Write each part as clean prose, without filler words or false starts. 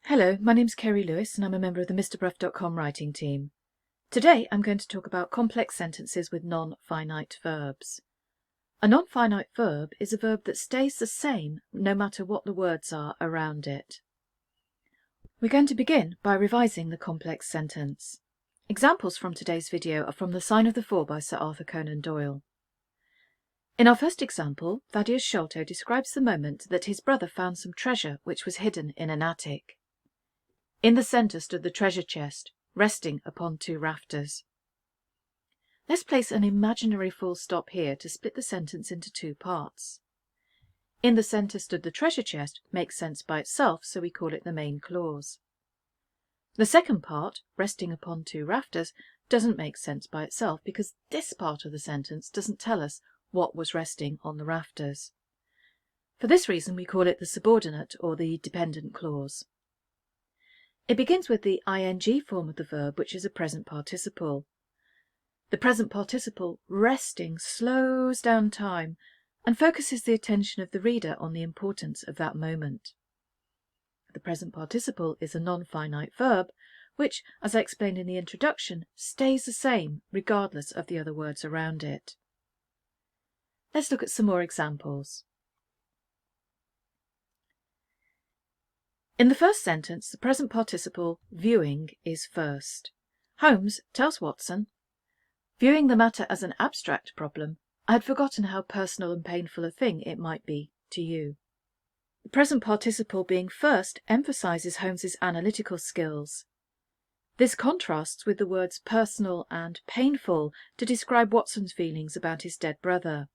Hello, my name's Kerry and I'm a member of the MrBruff.com writing team. Today I'm going to talk about complex sentences with non-finite verbs. A non-finite verb is a verb that stays the same no matter what the words are around it. We're going to begin by revising the complex sentence. Examples from today's video are from The Sign of the Four by Sir Arthur Conan Doyle. In our first example, Thaddeus Sholto describes the moment that his brother found some treasure which was hidden in an attic. In the centre stood the treasure chest, resting upon two rafters. Let's place an imaginary full stop here to split the sentence into two parts. In the centre stood the treasure chest makes sense by itself, so we call it the main clause. The second part, resting upon two rafters, doesn't make sense by itself because this part of the sentence doesn't tell us what was resting on the rafters. For this reason we call it the subordinate or the dependent clause. It begins with the ing form of the verb, which is a present participle. The present participle resting slows down time and focuses the attention of the reader on the importance of that moment. The present participle is a non-finite verb, which, as I explained in the introduction, stays the same regardless of the other words around it. Let's look at some more examples. In the first sentence, the present participle viewing is first. Holmes tells Watson, "Viewing the matter as an abstract problem, I had forgotten how personal and painful a thing it might be to you." The present participle being first emphasizes Holmes's analytical skills. This contrasts with the words personal and painful to describe Watson's feelings about his dead brother.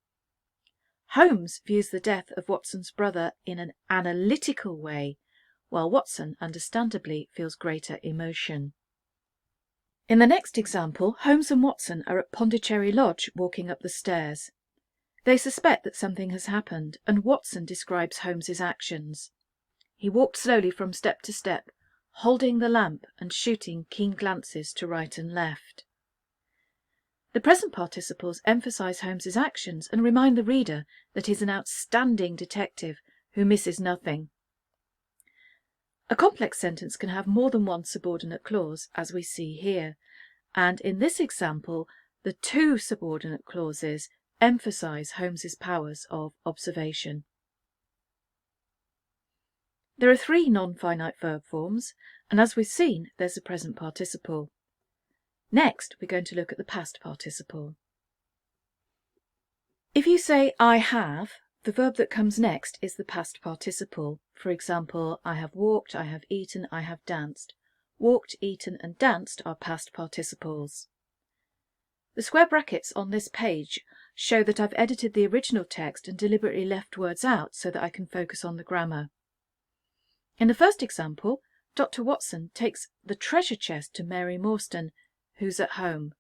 Holmes views the death of Watson's brother in an analytical way, while Watson understandably feels greater emotion. In the next example, Holmes and Watson are at Pondicherry Lodge walking up the stairs. They suspect that something has happened, and Watson describes Holmes's actions. He walked slowly from step to step, holding the lamp and shooting keen glances to right and left. The present participles emphasize Holmes's actions and remind the reader that he's an outstanding detective who misses nothing. A complex sentence can have more than one subordinate clause, as we see here, and in this example, the two subordinate clauses emphasize Holmes's powers of observation. There are three non-finite verb forms, and as we've seen, there's a present participle. Next, we're going to look at the past participle. If you say I have, the verb that comes next is the past participle. For example, I have walked, I have eaten, I have danced. Walked, eaten and danced are past participles. The square brackets on this page show that I've edited the original text and deliberately left words out so that I can focus on the grammar. In the first example, Dr. Watson takes the treasure chest to Mary Morstan, who's at home.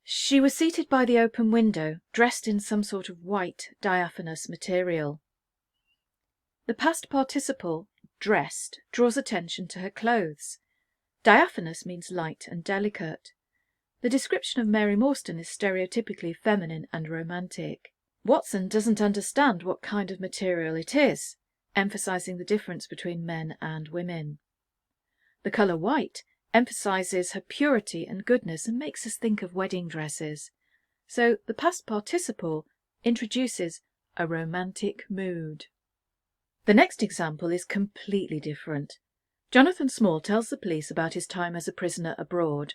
She was seated by the open window, dressed in some sort of white, diaphanous material. The past participle, dressed, draws attention to her clothes. Diaphanous means light and delicate. The description of Mary Morstan is stereotypically feminine and romantic. Watson doesn't understand what kind of material it is, emphasizing the difference between men and women. The colour white emphasizes her purity and goodness and makes us think of wedding dresses. So the past participle introduces a romantic mood. The next example is completely different. Jonathan Small tells the police about his time as a prisoner abroad.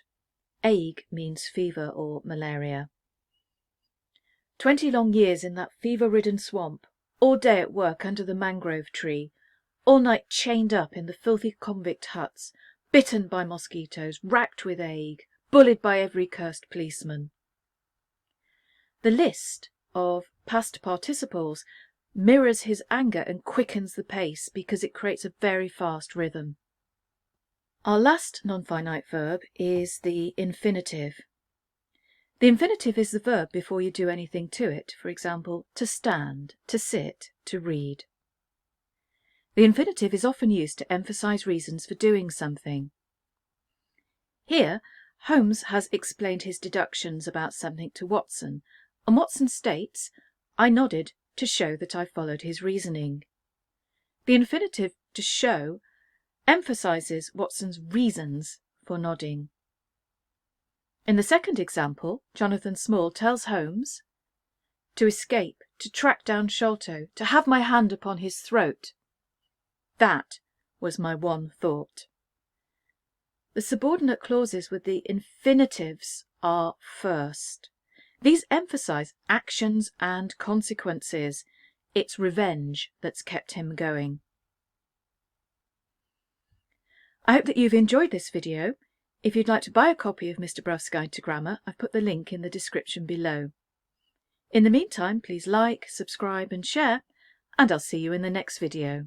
Ague means fever or malaria. 20 long years in that fever-ridden swamp, all day at work under the mangrove tree, all night chained up in the filthy convict huts, bitten by mosquitoes, racked with ague, bullied by every cursed policeman. The list of past participles mirrors his anger and quickens the pace because it creates a very fast rhythm. Our last non-finite verb is the infinitive. The infinitive is the verb before you do anything to it, for example, to stand, to sit, to read. The infinitive is often used to emphasize reasons for doing something. Here, Holmes has explained his deductions about something to Watson, and Watson states, "I nodded to show that I followed his reasoning." The infinitive to show emphasises Watson's reasons for nodding. In the second example, Jonathan Small tells Holmes to escape, to track down Sholto, to have my hand upon his throat. That was my one thought. The subordinate clauses with the infinitives are first. These emphasise actions and consequences. It's revenge that's kept him going. I hope that you've enjoyed this video. If you'd like to buy a copy of Mr. Bruff's Guide to Grammar, I've put the link in the description below. In the meantime, please like, subscribe and share, and I'll see you in the next video.